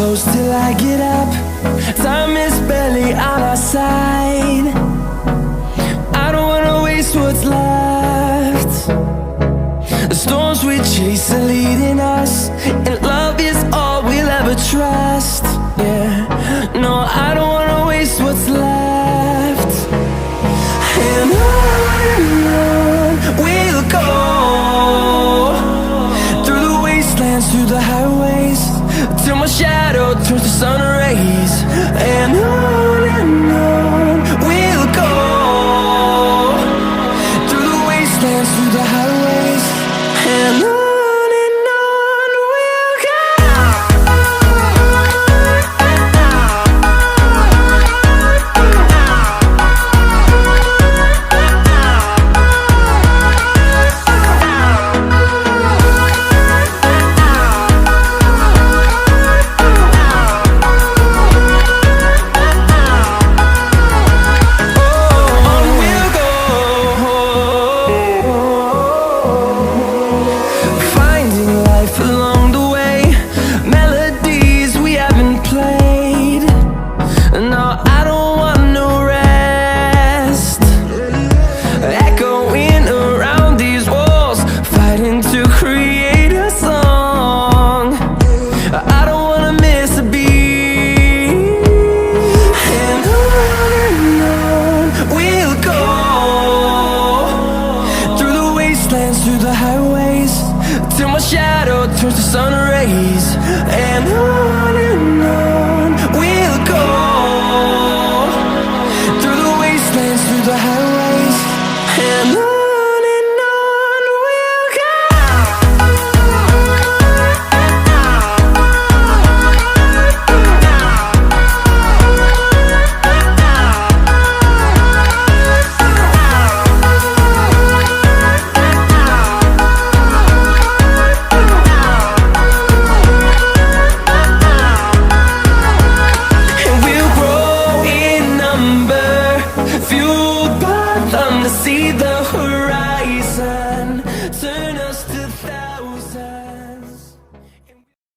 close till I get up. Time is barely on our side. I don't wanna waste what's left. The storms we chase are leading us, and love is all we'll ever trust. Yeah, no, I don't wanna waste what's left. And on we'll go, through the wastelands, through the highways, till my shadow turns to sun rays. And on we'll go, through the wastelands, through the highways, and on we'll go. To create a song, I don't wanna miss a beat. And on we'll go, through the wastelands, through the highways, till my shadow turns to sun rays. And on we'll go, through the wastelands, through the highways, and on.